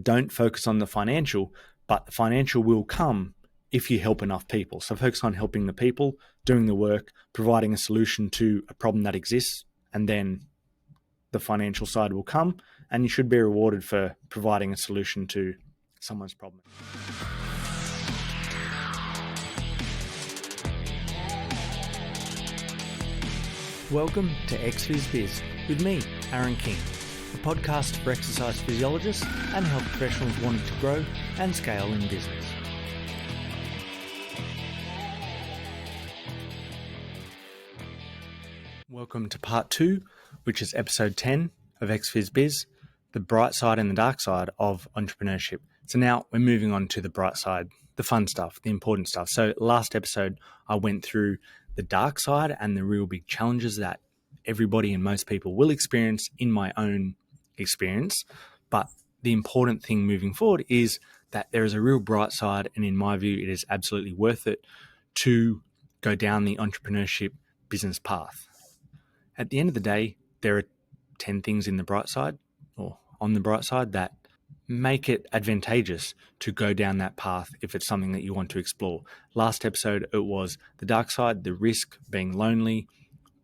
Don't focus on the financial, but the financial will come if you help enough people. So focus on helping the people, doing the work, providing a solution to a problem that exists, and then the financial side will come, and you should be rewarded for providing a solution to someone's problem. Welcome to Phys with me, Aaron King, a podcast for exercise physiologists and health professionals wanting to grow and scale in business. Welcome to part 2, which is episode 10 of Phys, the bright side and the dark side of entrepreneurship. So now we're moving on to the bright side, the fun stuff, the important stuff. So last episode, I went through the dark side and the real big challenges that everybody and most people will experience in my own experience. But the important thing moving forward is that there is a real bright side, and in my view, it is absolutely worth it to go down the entrepreneurship business path. At the end of the day, there are 10 things in the bright side or on the bright side that make it advantageous to go down that path if it's something that you want to explore. Last episode, it was the dark side, the risk, being lonely,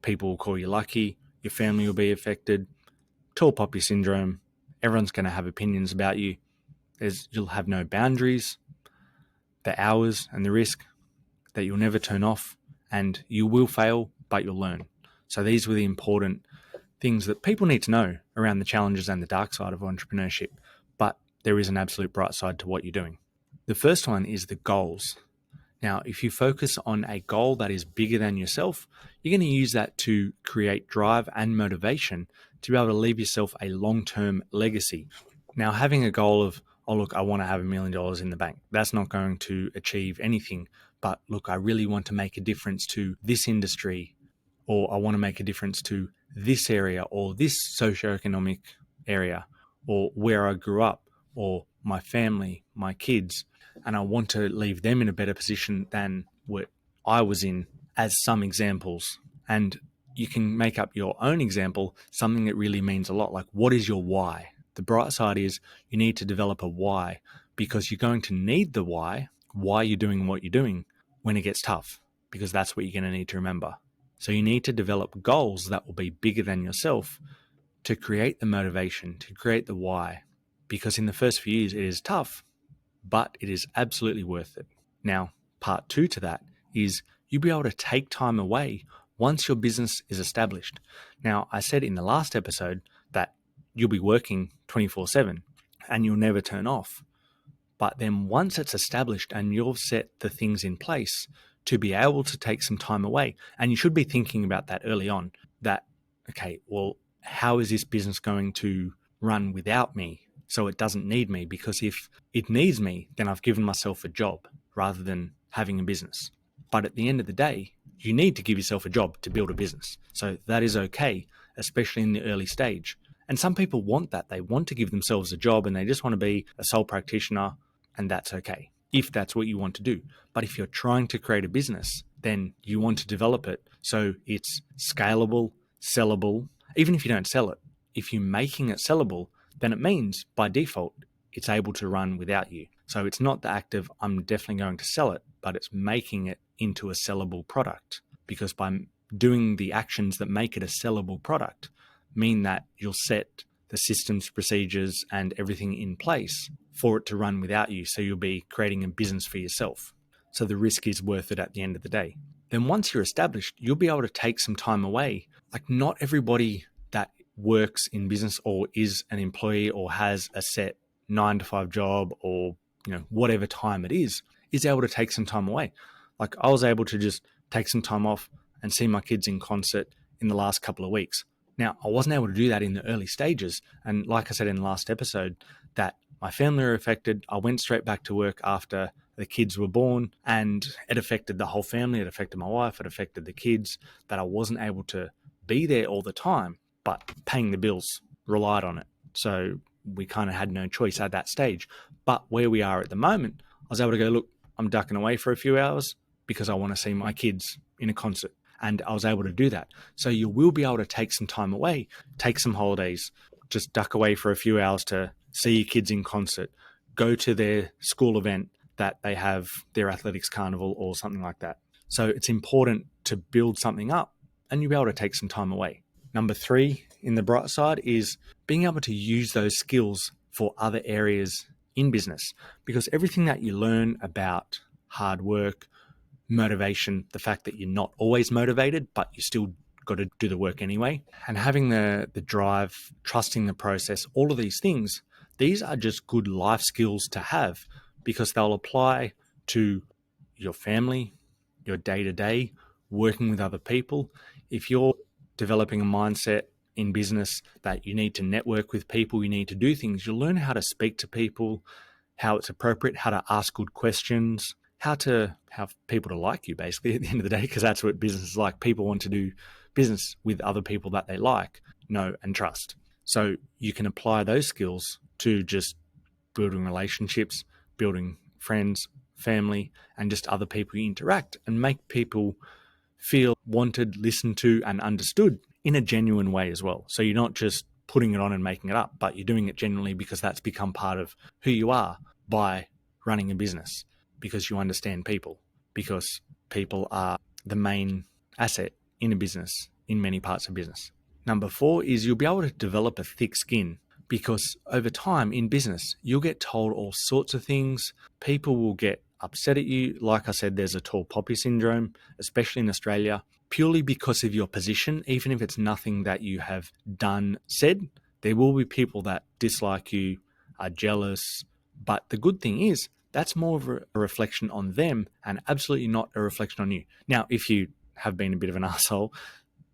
people will call you lucky, your family will be affected, tall poppy syndrome, everyone's going to have opinions about you, you'll have no boundaries, the hours and the risk that you'll never turn off, and you will fail, but you'll learn. So these were the important things that people need to know around the challenges and the dark side of entrepreneurship, but there is an absolute bright side to what you're doing. The first one is the goals. Now, if you focus on a goal that is bigger than yourself, you're going to use that to create drive and motivation to be able to leave yourself a long-term legacy. Now, having a goal of, oh, look, I want to have $1 million in the bank, that's not going to achieve anything. But look, I really want to make a difference to this industry, or I want to make a difference to this area or this socioeconomic area, or where I grew up, or my family, my kids, and I want to leave them in a better position than what I was in, as some examples. And you can make up your own example, something that really means a lot, like what is your why? The bright side is you need to develop a why, because you're going to need the why you're doing what you're doing when it gets tough, because that's what you're going to need to remember. So you need to develop goals that will be bigger than yourself to create the motivation, to create the why, because in the first few years it is tough, but it is absolutely worth it. Now, part 2 to that is you'll be able to take time away once your business is established. Now, I said in the last episode that you'll be working 24/7 and you'll never turn off. But then once it's established and you've set the things in place to be able to take some time away, and you should be thinking about that early on, that, okay, well, how is this business going to run without me so it doesn't need me? Because if it needs me, then I've given myself a job rather than having a business. But at the end of the day, you need to give yourself a job to build a business. So that is okay, especially in the early stage. And some people want that. They want to give themselves a job and they just want to be a sole practitioner, and that's okay if that's what you want to do. But if you're trying to create a business, then you want to develop it so it's scalable, sellable. Even if you don't sell it, if you're making it sellable, then it means by default, it's able to run without you. So it's not the act of, I'm definitely going to sell it, but it's making it into a sellable product. Because by doing the actions that make it a sellable product, mean that you'll set the systems, procedures, and everything in place for it to run without you. So you'll be creating a business for yourself. So the risk is worth it at the end of the day. Then once you're established, you'll be able to take some time away. Like, not everybody that works in business or is an employee or has a set 9-to-5 job, or whatever time it is able to take some time away. Like, I was able to just take some time off and see my kids in concert in the last couple of weeks. Now, I wasn't able to do that in the early stages. And like I said in the last episode, that my family were affected. I went straight back to work after the kids were born, and it affected the whole family. It affected my wife. It affected the kids, that I wasn't able to be there all the time, but paying the bills relied on it. So we kind of had no choice at that stage. But where we are at the moment, I was able to go, look, I'm ducking away for a few hours because I want to see my kids in a concert. And I was able to do that. So you will be able to take some time away, take some holidays, just duck away for a few hours to see your kids in concert, go to their school event that they have their athletics carnival or something like that. So it's important to build something up and you'll be able to take some time away. Number 3 in the bright side is being able to use those skills for other areas in business, because everything that you learn about hard work, motivation, the fact that you're not always motivated, but you still got to do the work anyway, and having the drive, trusting the process, all of these things, these are just good life skills to have because they'll apply to your family, your day-to-day, working with other people. If you're developing a mindset in business that you need to network with people, you need to do things, you'll learn how to speak to people, how it's appropriate, how to ask good questions, how to have people to like you, basically, at the end of the day, because that's what business is like. People want to do business with other people that they like, know, and trust. So you can apply those skills to just building relationships, building friends, family, and just other people you interact, and make people feel wanted, listened to, and understood in a genuine way as well. So you're not just putting it on and making it up, but you're doing it genuinely because that's become part of who you are by running a business, because you understand people, because people are the main asset in a business, in many parts of business. Number 4 is you'll be able to develop a thick skin, because over time in business, you'll get told all sorts of things. People will get upset at you. Like I said, there's a tall poppy syndrome, especially in Australia, purely because of your position. Even if it's nothing that you have done, said, there will be people that dislike you, are jealous. But the good thing is, that's more of a reflection on them and absolutely not a reflection on you. Now, if you have been a bit of an asshole,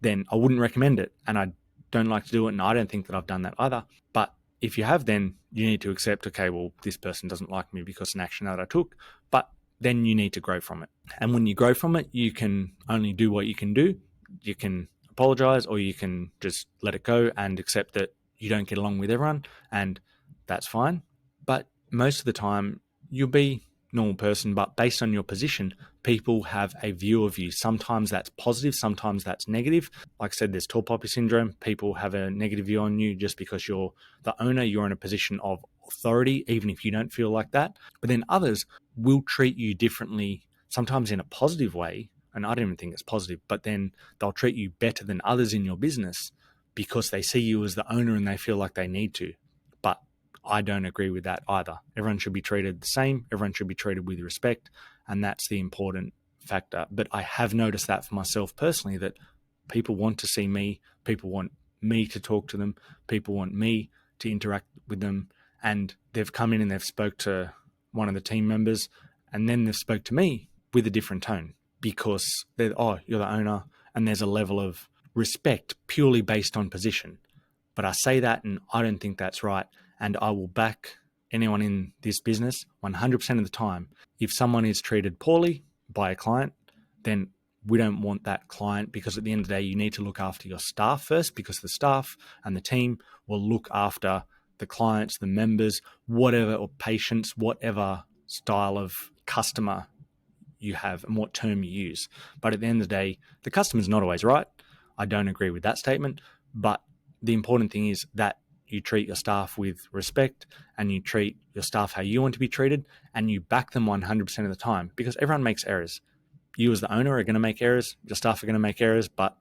then I wouldn't recommend it. And I don't like to do it. And I don't think that I've done that either. But if you have, then you need to accept, okay, well, this person doesn't like me because of an action that I took. But then you need to grow from it. And when you grow from it, you can only do what you can do. You can apologize, or you can just let it go and accept that you don't get along with everyone, and that's fine. But most of the time, you'll be a normal person, but based on your position, people have a view of you. Sometimes that's positive, sometimes that's negative. Like I said, there's tall poppy syndrome. People have a negative view on you just because you're the owner, you're in a position of authority, even if you don't feel like that. But then others will treat you differently, sometimes in a positive way, and I don't even think it's positive, but then they'll treat you better than others in your business because they see you as the owner and they feel like they need to. But I don't agree with that either. Everyone should be treated the same. Everyone should be treated with respect. And that's the important factor. But I have noticed that for myself personally, that people want to see me. People want me to talk to them. People want me to interact with them. And they've come in and they've spoke to one of the team members, and then they've spoke to me with a different tone because they're, oh, you're the owner. And there's a level of respect purely based on position. But I say that and I don't think that's right. And I will back anyone in this business 100% of the time. If someone is treated poorly by a client, then we don't want that client, because at the end of the day, you need to look after your staff first, because the staff and the team will look after the clients, the members, whatever, or patients, whatever style of customer you have and what term you use. But at the end of the day, the customer's not always right. I don't agree with that statement. But the important thing is that you treat your staff with respect and you treat your staff how you want to be treated, and you back them 100% of the time, because everyone makes errors. You as the owner are going to make errors. Your staff are going to make errors, but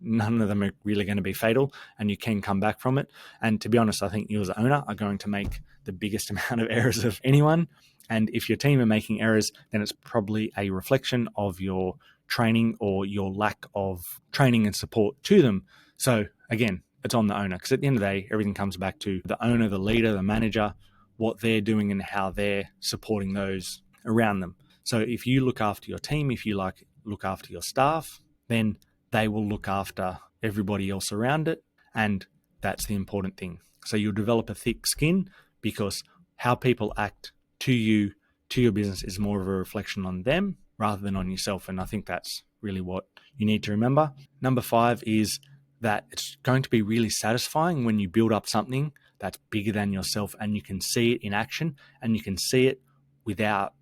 none of them are really going to be fatal, and you can come back from it. And to be honest, I think you as the owner are going to make the biggest amount of errors of anyone. And if your team are making errors, then it's probably a reflection of your training or your lack of training and support to them. So again, it's on the owner, because at the end of the day, everything comes back to the owner, the leader, the manager, what they're doing and how they're supporting those around them. So if you look after your team, if you look after your staff, then they will look after everybody else around it. And that's the important thing. So you'll develop a thick skin, because how people act to you, to your business, is more of a reflection on them rather than on yourself. And I think that's really what you need to remember. Number 5 is that it's going to be really satisfying when you build up something that's bigger than yourself and you can see it in action, and you can see it without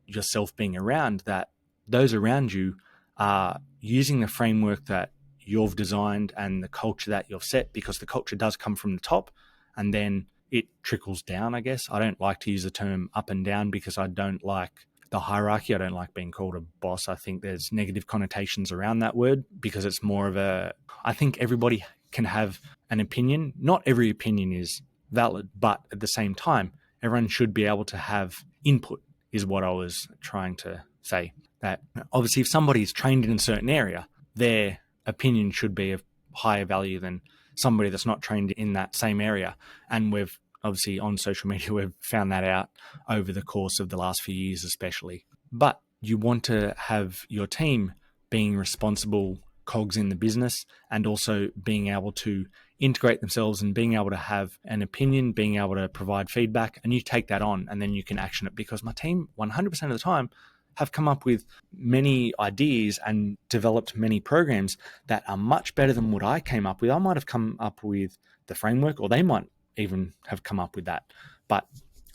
yourself being around, that those around you are using the framework that you've designed and the culture that you've set, because the culture does come from the top, and then it trickles down, I guess. I don't like to use the term up and down because I don't like the hierarchy. I don't like being called a boss. I think there's negative connotations around that word because it's more of I think everybody can have an opinion. Not every opinion is valid, but at the same time, everyone should be able to have input, is what I was trying to say. That obviously if somebody's trained in a certain area, their opinion should be of higher value than somebody that's not trained in that same area. And we've obviously on social media, we've found that out over the course of the last few years, especially. But you want to have your team being responsible cogs in the business and also being able to integrate themselves and being able to have an opinion, being able to provide feedback, and you take that on and then you can action it. Because my team 100% of the time have come up with many ideas and developed many programs that are much better than what I came up with. I might have come up with the framework, or they might even have come up with that. But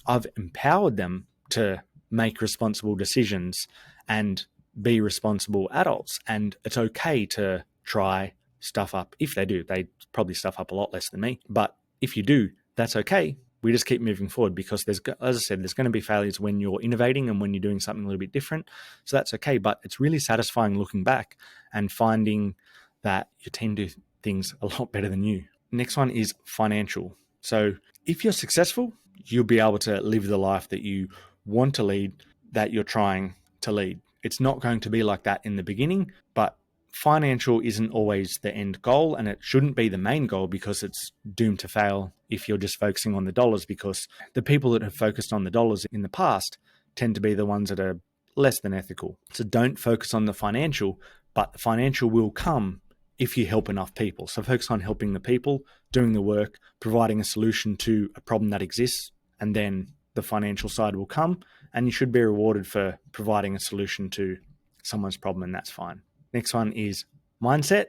I've empowered them to make responsible decisions and be responsible adults. And it's okay to try stuff up. If they do, they probably stuff up a lot less than me. But if you do, that's okay. We just keep moving forward because as I said, there's going to be failures when you're innovating and when you're doing something a little bit different. So that's okay. But it's really satisfying looking back and finding that your team do things a lot better than you. Next one is financial. So if you're successful, you'll be able to live the life that you want to lead, that you're trying to lead. It's not going to be like that in the beginning, but financial isn't always the end goal, and it shouldn't be the main goal because it's doomed to fail if you're just focusing on the dollars, because the people that have focused on the dollars in the past tend to be the ones that are less than ethical. So don't focus on the financial, but the financial will come if you help enough people. So focus on helping the people, doing the work, providing a solution to a problem that exists, and then the financial side will come, and you should be rewarded for providing a solution to someone's problem, and that's fine. Next one is mindset.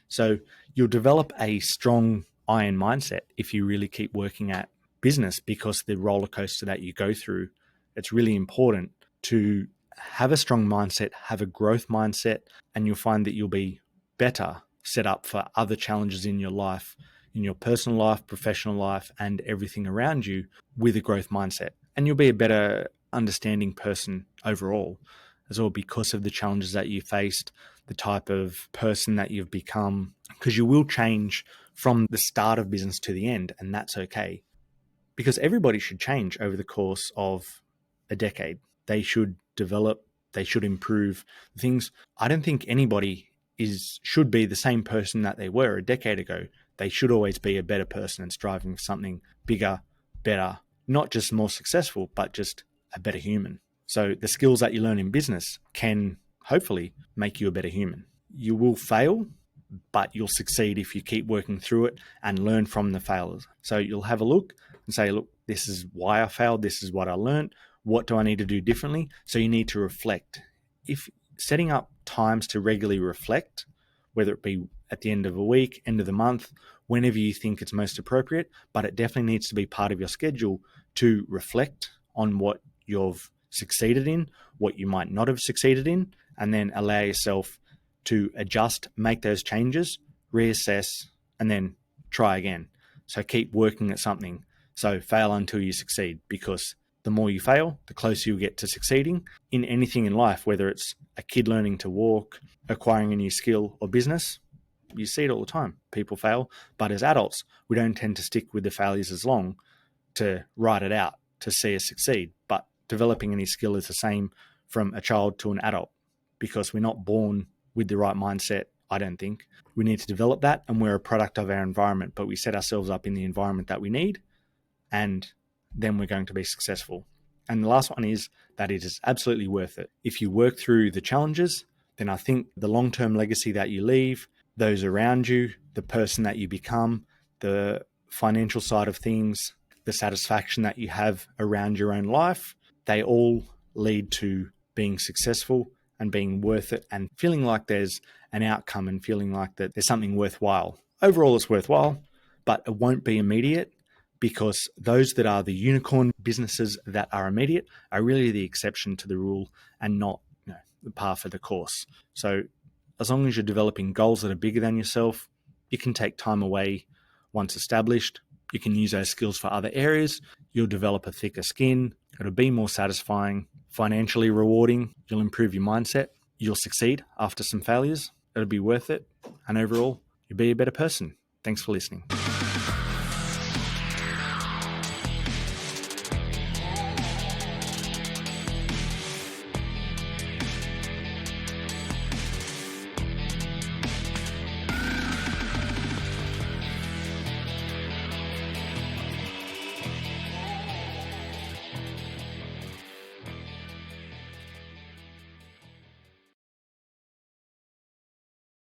So you'll develop a strong iron mindset if you really keep working at business, because the roller coaster that you go through, it's really important to have a strong mindset, have a growth mindset, and you'll find that you'll be better set up for other challenges in your life, in your personal life, professional life, and everything around you with a growth mindset. And you'll be a better understanding person overall as well because of the challenges that you faced, the type of person that you've become, because you will change from the start of business to the end, and that's okay. Because everybody should change over the course of a decade. They should develop, they should improve things. I don't think anybody should be the same person that they were a decade ago. They should always be a better person and striving for something bigger, better, not just more successful, but just a better human. So the skills that you learn in business can hopefully make you a better human. You will fail, but you'll succeed if you keep working through it and learn from the failures. So you'll have a look and say, look, this is why I failed. This is what I learned. What do I need to do differently? So you need to reflect. If setting up times to regularly reflect, whether it be at the end of a week, end of the month, whenever you think it's most appropriate, but it definitely needs to be part of your schedule to reflect on what you've succeeded in, what you might not have succeeded in, and then allow yourself to adjust, make those changes, reassess, and then try again. So keep working at something. So fail until you succeed, because the more you fail, the closer you get to succeeding in anything in life, whether it's a kid learning to walk, acquiring a new skill, or business. You see it all the time. People fail, but as adults, we don't tend to stick with the failures as long to write it out to see us succeed. But developing any skill is the same from a child to an adult, because we're not born with the right mindset, I don't think. We need to develop that, and we're a product of our environment, but we set ourselves up in the environment that we need, and then we're going to be successful. And the last one is that it is absolutely worth it. If you work through the challenges, then I think the long-term legacy that you leave, those around you, the person that you become, the financial side of things, the satisfaction that you have around your own life, they all lead to being successful and being worth it and feeling like there's an outcome and feeling like that there's something worthwhile. Overall, it's worthwhile, but it won't be immediate, because those that are the unicorn businesses that are immediate are really the exception to the rule and not the par for the course. So as long as you're developing goals that are bigger than yourself, you can take time away once established. You can use those skills for other areas. You'll develop a thicker skin. It'll be more satisfying, financially rewarding. You'll improve your mindset. You'll succeed after some failures. It'll be worth it. And overall, you'll be a better person. Thanks for listening.